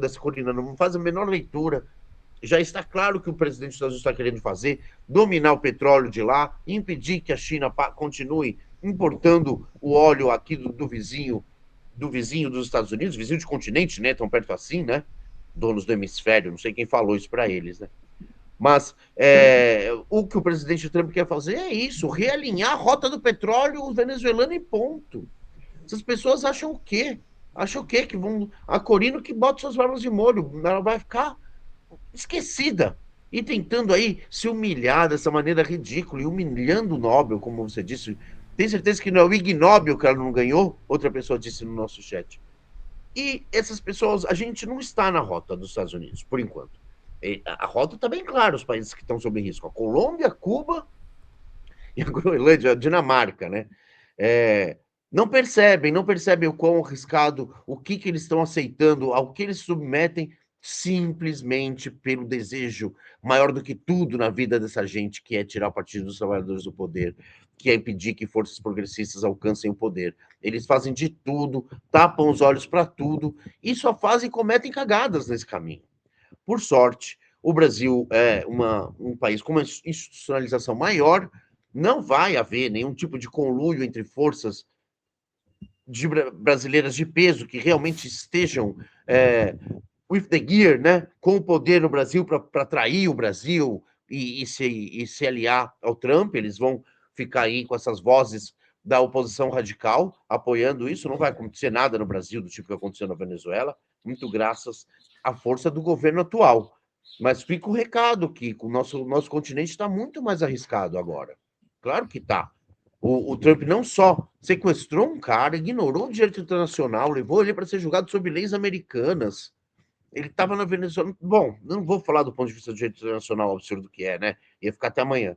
dessa colina, não faz a menor leitura. Já está claro que o presidente dos Estados Unidos está querendo fazer, dominar o petróleo de lá, impedir que a China continue importando o óleo aqui do vizinho dos Estados Unidos, vizinho de continente, né? Tão perto assim, né? Donos do hemisfério, não sei quem falou isso para eles, né? Mas o que o presidente Trump quer fazer é isso, realinhar a rota do petróleo venezuelano e ponto. Essas pessoas acham o quê? Acham o quê? Que vão. A Corina que bota suas barbas de molho, ela vai ficar esquecida. E tentando aí se humilhar dessa maneira ridícula e humilhando o Nobel, como você disse. Tem certeza que não é o Ig Nobel que ela não ganhou? Outra pessoa disse no nosso chat. E essas pessoas, a gente não está na rota dos Estados Unidos, por enquanto. A rota está bem clara, os países que estão sob risco. A Colômbia, Cuba e a Groenlândia, a Dinamarca, né? Não percebem o quão arriscado, o que eles estão aceitando, ao que eles submetem, simplesmente pelo desejo maior do que tudo na vida dessa gente, que é tirar o Partido dos Trabalhadores do poder, que é impedir que forças progressistas alcancem o poder. Eles fazem de tudo, tapam os olhos para tudo, e só fazem e cometem cagadas nesse caminho. Por sorte, o Brasil é um país com uma institucionalização maior, não vai haver nenhum tipo de conluio entre forças brasileiras de peso que realmente estejam with the gear, né, com o poder no Brasil para atrair o Brasil e se aliar ao Trump. Eles vão ficar aí com essas vozes da oposição radical apoiando isso. Não vai acontecer nada no Brasil do tipo que aconteceu na Venezuela, muito graças à força do governo atual. Mas fica o recado que o nosso continente está muito mais arriscado agora. Claro que está. O Trump não só sequestrou um cara, ignorou o direito internacional, levou ele para ser julgado sob leis americanas. Ele estava na Venezuela. Bom, não vou falar do ponto de vista do direito internacional, absurdo que é, né? Ia ficar até amanhã.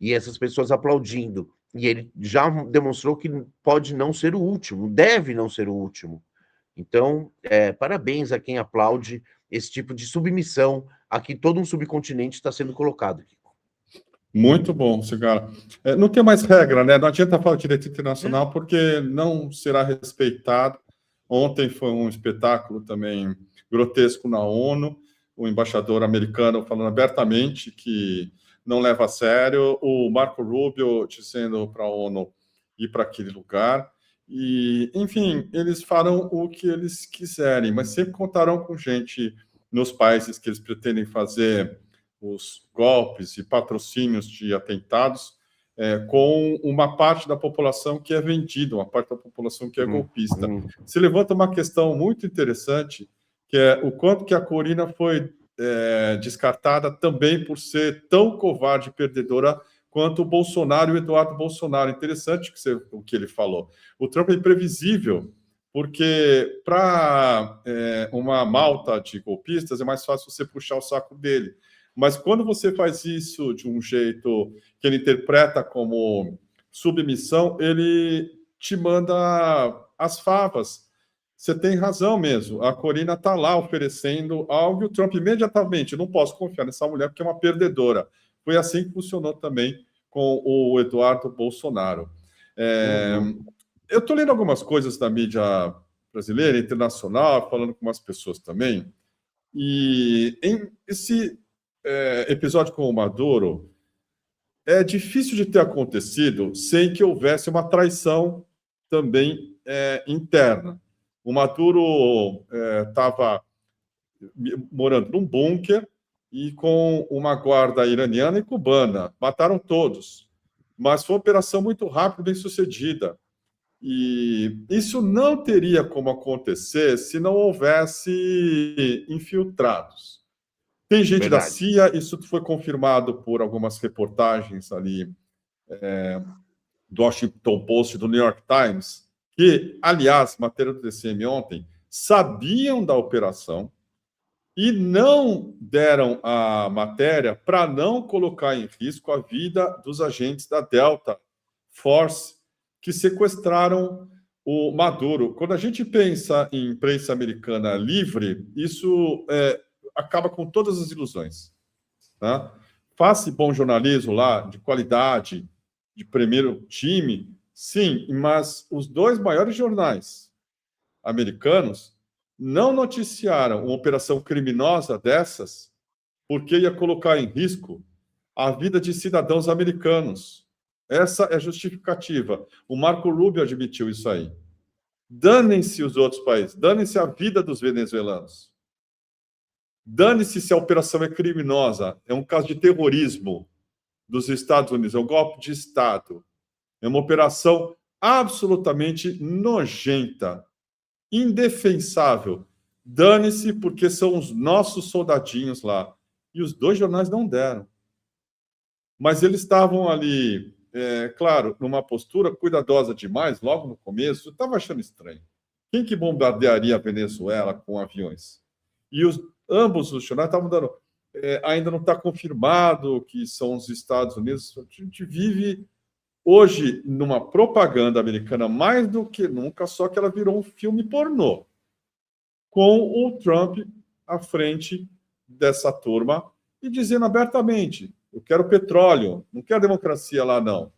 E essas pessoas aplaudindo. E ele já demonstrou que pode não ser o último, deve não ser o último. Então, parabéns a quem aplaude esse tipo de submissão a que todo um subcontinente está sendo colocado. Muito bom, Cigara. Não tem mais regra, né? Não adianta falar de direito internacional porque não será respeitado. Ontem foi um espetáculo também grotesco na ONU, o embaixador americano falando abertamente que não leva a sério, o Marco Rubio dizendo para a ONU ir para aquele lugar. E, enfim, eles farão o que eles quiserem, mas sempre contarão com gente nos países que eles pretendem fazer os golpes e patrocínios de atentados, com uma parte da população que é vendida, uma parte da população que é golpista. Se levanta uma questão muito interessante, que é o quanto que a Corina foi descartada também por ser tão covarde e perdedora quanto o Bolsonaro e o Eduardo Bolsonaro. Interessante o que ele falou. O Trump é imprevisível, porque para uma malta de golpistas é mais fácil você puxar o saco dele. Mas quando você faz isso de um jeito que ele interpreta como submissão, ele te manda as favas. Você tem razão mesmo. A Corina está lá oferecendo algo e o Trump imediatamente, não posso confiar nessa mulher porque é uma perdedora. Foi assim que funcionou também com o Eduardo Bolsonaro. Eu estou lendo algumas coisas da mídia brasileira, internacional, falando com umas pessoas também, e esse episódio com o Maduro é difícil de ter acontecido sem que houvesse uma traição também interna. O Maduro estava morando num bunker e com uma guarda iraniana e cubana. Mataram todos. Mas foi uma operação muito rápida, bem sucedida. E isso não teria como acontecer se não houvesse infiltrados. Tem gente da CIA, isso foi confirmado por algumas reportagens ali do Washington Post, do New York Times, que, aliás, matéria do TCM ontem, sabiam da operação e não deram a matéria para não colocar em risco a vida dos agentes da Delta Force que sequestraram o Maduro. Quando a gente pensa em imprensa americana livre, isso acaba com todas as ilusões. Tá? Faça bom jornalismo lá, de qualidade, de primeiro time, sim, mas os dois maiores jornais americanos não noticiaram uma operação criminosa dessas porque ia colocar em risco a vida de cidadãos americanos. Essa é a justificativa. O Marco Rubio admitiu isso aí. Danem-se os outros países, danem-se a vida dos venezuelanos. Dane-se se a operação é criminosa, é um caso de terrorismo dos Estados Unidos, é um golpe de Estado. É uma operação absolutamente nojenta, indefensável. Dane-se porque são os nossos soldadinhos lá. E os dois jornais não deram. Mas eles estavam ali, claro, numa postura cuidadosa demais, logo no começo. Eu estava achando estranho. Quem que bombardearia a Venezuela com aviões? E ambos os jornais estavam dando... ainda não está confirmado que são os Estados Unidos. A gente vive hoje numa propaganda americana mais do que nunca, só que ela virou um filme pornô, com o Trump à frente dessa turma e dizendo abertamente: eu quero petróleo, não quero democracia lá, não.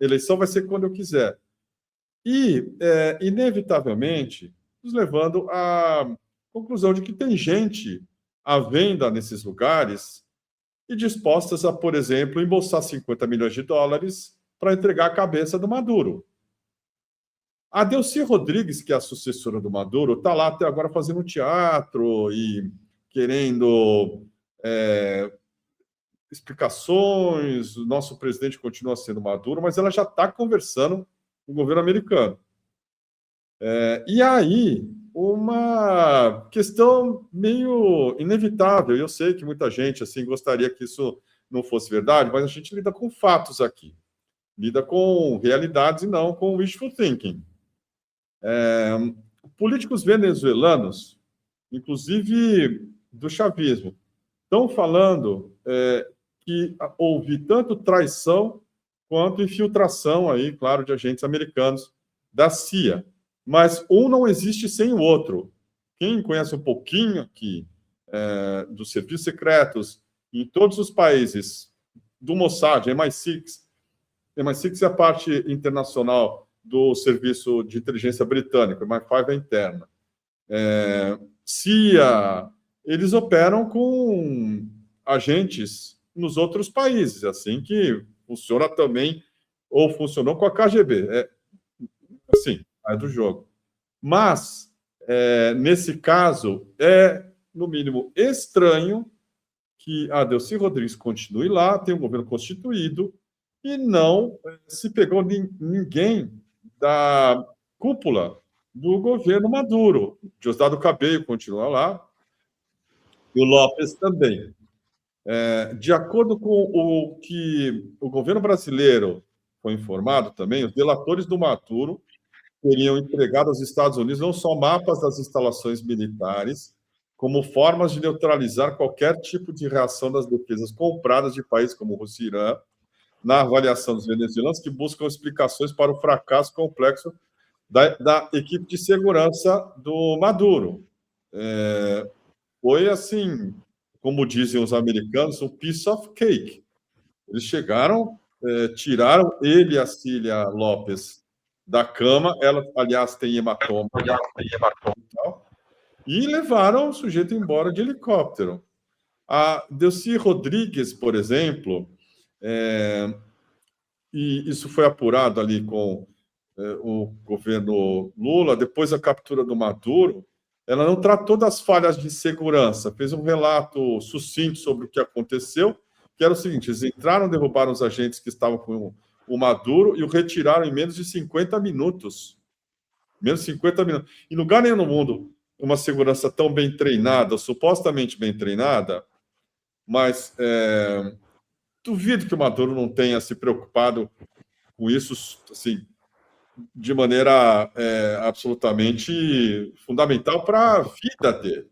Eleição vai ser quando eu quiser. E, inevitavelmente, nos levando à conclusão de que tem gente à venda nesses lugares e dispostas a, por exemplo, embolsar 50 milhões de dólares para entregar a cabeça do Maduro. A Delcy Rodrigues, que é a sucessora do Maduro, está lá até agora fazendo teatro e querendo explicações. O nosso presidente continua sendo Maduro, mas ela já está conversando com o governo americano. E aí, uma questão meio inevitável. Eu sei que muita gente assim gostaria que isso não fosse verdade, mas a gente lida com fatos aqui. Lida com realidades e não com wishful thinking. Políticos venezuelanos, inclusive do chavismo, estão falando que houve tanto traição quanto infiltração aí, claro, de agentes americanos da CIA. Mas um não existe sem o outro. Quem conhece um pouquinho aqui dos serviços secretos em todos os países do Mossad, MI6 é a parte internacional do serviço de inteligência britânico, MI5 é interna. CIA, eles operam com agentes nos outros países, assim que funciona também, ou funcionou com a KGB. Assim, é do jogo. Mas, nesse caso, no mínimo, estranho que a Delcy Rodrigues continue lá, tem um governo constituído, e não se pegou ninguém da cúpula do governo Maduro. Diosdado Cabello continua lá, e o Lopes também. De acordo com o que o governo brasileiro foi informado também, os delatores do Maduro teriam entregado aos Estados Unidos não só mapas das instalações militares, como formas de neutralizar qualquer tipo de reação das defesas compradas de países como Rússia e Irã, na avaliação dos venezuelanos, que buscam explicações para o fracasso complexo da equipe de segurança do Maduro. Foi assim, como dizem os americanos, um piece of cake. Eles chegaram, tiraram ele e a Cília Lopes da cama, ela, aliás, tem hematoma, e levaram o sujeito embora de helicóptero. A Delcy Rodrigues, por exemplo, e isso foi apurado ali com o governo Lula, depois da captura do Maduro, ela não tratou das falhas de segurança, fez um relato sucinto sobre o que aconteceu, que era o seguinte: eles entraram, derrubaram os agentes que estavam com o Maduro e o retiraram em menos de 50 minutos. Menos de 50 minutos. Em lugar nenhum no mundo, uma segurança tão bem treinada, supostamente bem treinada, mas duvido que o Maduro não tenha se preocupado com isso, assim, de maneira absolutamente fundamental para a vida dele.